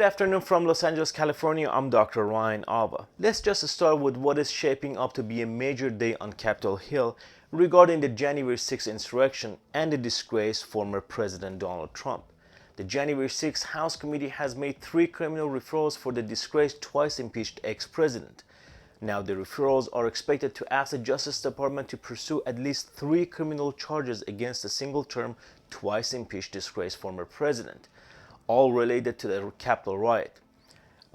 afternoon from Los Angeles, California. I'm Dr. Ryan Alba. Let's just start with what is shaping up to be a major day on Capitol Hill regarding the January 6th insurrection and the disgraced former President Donald Trump. The January 6th House Committee has made 3 criminal referrals for the disgraced, twice impeached ex-president. Now the referrals are expected to ask the Justice Department to pursue at least 3 criminal charges against the single-term, twice impeached disgraced former president, all related to the Capitol riot: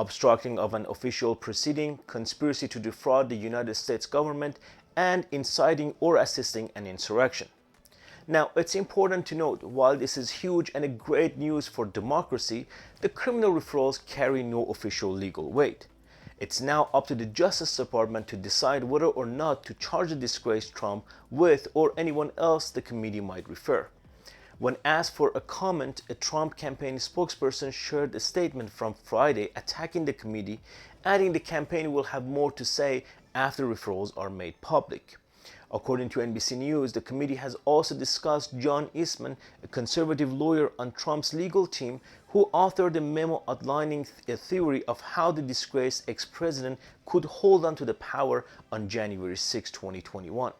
obstructing of an official proceeding, conspiracy to defraud the United States government, and inciting or assisting an insurrection. Now, it's important to note, while this is huge and a great news for democracy, the criminal referrals carry no official legal weight. It's now up to the Justice Department to decide whether or not to charge the disgraced Trump with or anyone else the committee might refer. When asked for a comment, a Trump campaign spokesperson shared a statement from Friday attacking the committee, adding the campaign will have more to say after referrals are made public. According to NBC News, the committee has also discussed John Eastman, a conservative lawyer on Trump's legal team, who authored a memo outlining a theory of how the disgraced ex-president could hold on to the power on January 6, 2021.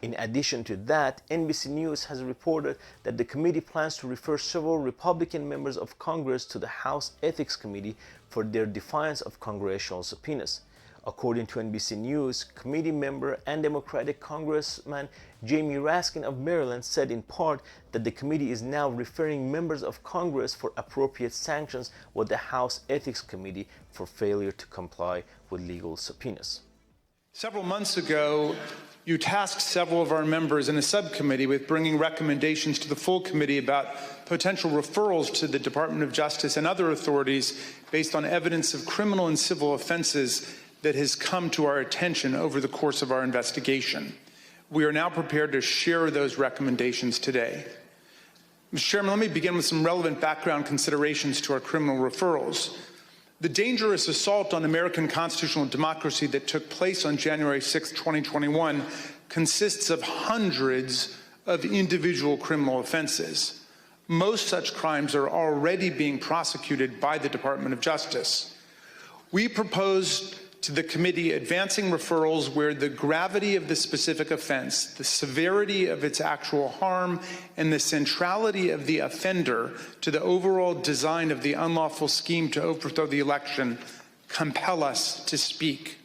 In addition to that, NBC News has reported that the committee plans to refer several Republican members of Congress to the House Ethics Committee for their defiance of congressional subpoenas. According to NBC News, committee member and Democratic Congressman Jamie Raskin of Maryland said in part that the committee is now referring members of Congress for appropriate sanctions with the House Ethics Committee for failure to comply with legal subpoenas. Several months ago, you tasked several of our members in a subcommittee with bringing recommendations to the full committee about potential referrals to the Department of Justice and other authorities based on evidence of criminal and civil offenses that has come to our attention over the course of our investigation. We are now prepared to share those recommendations today. Mr. Chairman, let me begin with some relevant background considerations to our criminal referrals. The dangerous assault on American constitutional democracy that took place on January 6, 2021 consists of hundreds of individual criminal offenses. Most such crimes are already being prosecuted by the Department of Justice. We proposed to the committee advancing referrals where the gravity of the specific offense, the severity of its actual harm, and the centrality of the offender to the overall design of the unlawful scheme to overthrow the election compel us to speak.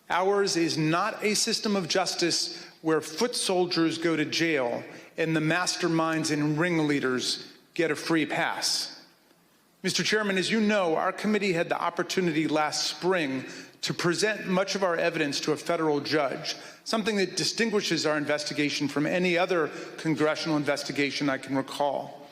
Ours is not a system of justice where foot soldiers go to jail and the masterminds and ringleaders get a free pass. Mr. Chairman, as you know, our committee had the opportunity last spring to present much of our evidence to a federal judge, something that distinguishes our investigation from any other congressional investigation I can recall.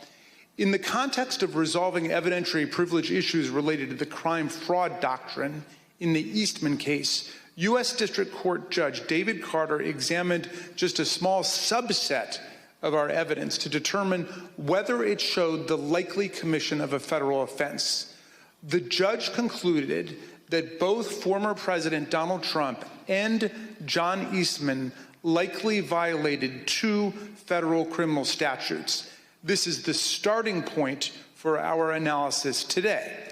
In the context of resolving evidentiary privilege issues related to the crime-fraud doctrine in the Eastman case, U.S. District Court Judge David Carter examined just a small subset of our evidence to determine whether it showed the likely commission of a federal offense. The judge concluded that both former President Donald Trump and John Eastman likely violated 2 federal criminal statutes. This is the starting point for our analysis today.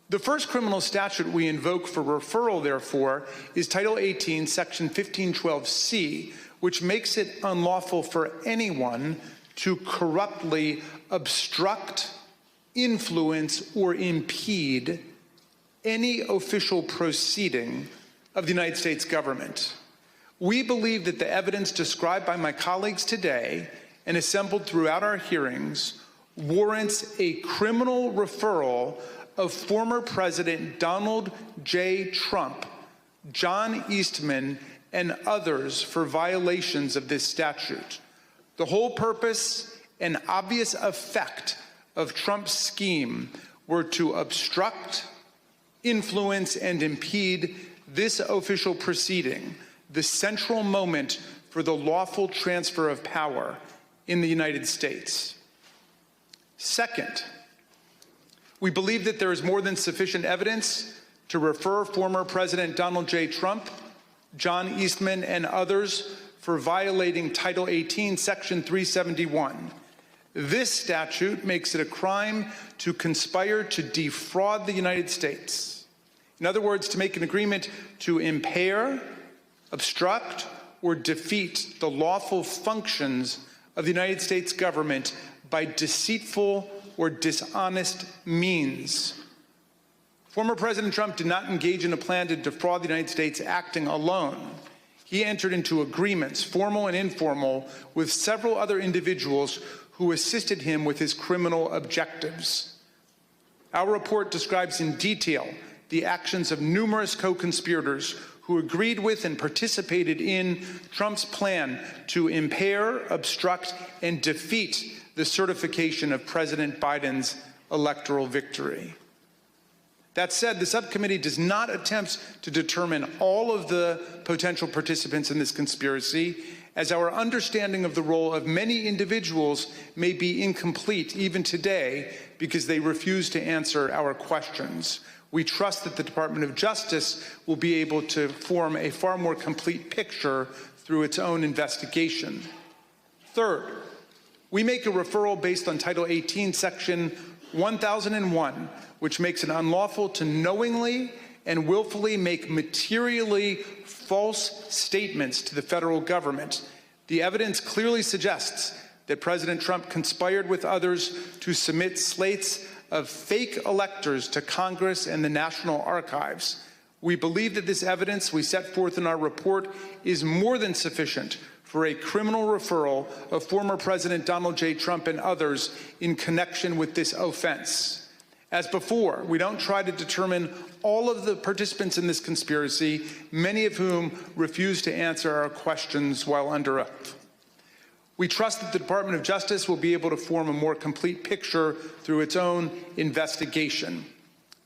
The first criminal statute we invoke for referral, therefore, is Title 18, Section 1512C, which makes it unlawful for anyone to corruptly obstruct, influence, or impede any official proceeding of the United States government. We believe that the evidence described by my colleagues today and assembled throughout our hearings warrants a criminal referral of former President Donald J. Trump, John Eastman, and others for violations of this statute. The whole purpose and obvious effect of Trump's scheme were to obstruct, influence, and impede this official proceeding, the central moment for the lawful transfer of power in the United States. Second, we believe that there is more than sufficient evidence to refer former President Donald J. Trump, John Eastman, and others for violating Title 18, Section 371. This statute makes it a crime to conspire to defraud the United States. In other words, to make an agreement to impair, obstruct, or defeat the lawful functions of the United States government by deceitful or dishonest means. Former President Trump did not engage in a plan to defraud the United States acting alone. He entered into agreements, formal and informal, with several other individuals who assisted him with his criminal objectives. Our report describes in detail the actions of numerous co-conspirators who agreed with and participated in Trump's plan to impair, obstruct, and defeat the certification of President Biden's electoral victory. That said, the subcommittee does not attempt to determine all of the potential participants in this conspiracy, as our understanding of the role of many individuals may be incomplete even today because they refuse to answer our questions. We trust that the Department of Justice will be able to form a far more complete picture through its own investigation. Third, we make a referral based on Title 18, Section 1001, which makes it unlawful to knowingly and willfully make materially false statements to the federal government. The evidence clearly suggests that President Trump conspired with others to submit slates of fake electors to Congress and the National Archives. We believe that this evidence we set forth in our report is more than sufficient for a criminal referral of former President Donald J. Trump and others in connection with this offense. As before, we don't try to determine all of the participants in this conspiracy, many of whom refuse to answer our questions while under oath. We trust that the Department of Justice will be able to form a more complete picture through its own investigation.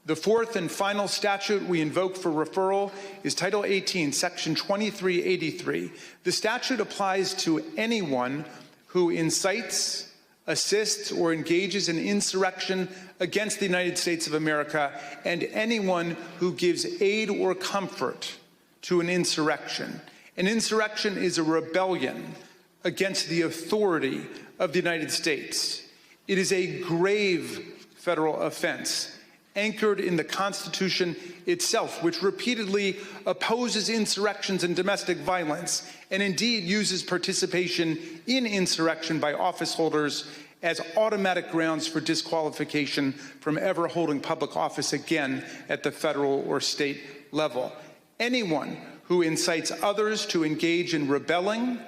The fourth and final statute we invoke for referral is Title 18, Section 2383. The statute applies to anyone who incites, assists, or engages in insurrection against the United States of America, and anyone who gives aid or comfort to an insurrection. An insurrection is a rebellion against the authority of the United States. It is a grave federal offense anchored in the Constitution itself, which repeatedly opposes insurrections and domestic violence, and indeed uses participation in insurrection by office holders as automatic grounds for disqualification from ever holding public office again at the federal or state level. Anyone who incites others to engage in rebelling,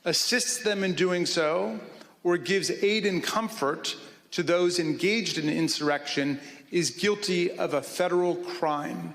assists them in doing so, or gives aid and comfort to those engaged in insurrection is guilty of a federal crime.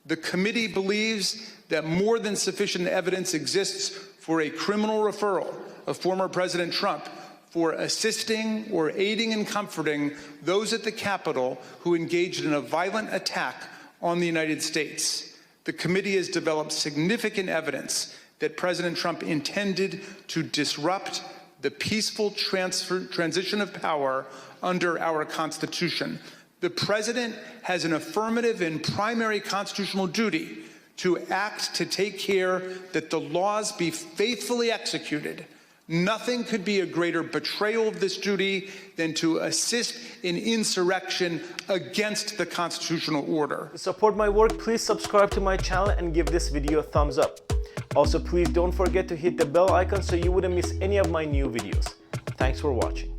The committee believes that more than sufficient evidence exists for a criminal referral of former President Trump for assisting or aiding and comforting those at the Capitol who engaged in a violent attack on the United States. The committee has developed significant evidence that President Trump intended to disrupt the peaceful transition of power under our Constitution. The President has an affirmative and primary constitutional duty to act to take care that the laws be faithfully executed. Nothing could be a greater betrayal of this duty than to assist in insurrection against the constitutional order. To support my work, please subscribe to my channel and give this video a thumbs up. Also, please don't forget to hit the bell icon so you wouldn't miss any of my new videos. Thanks for watching.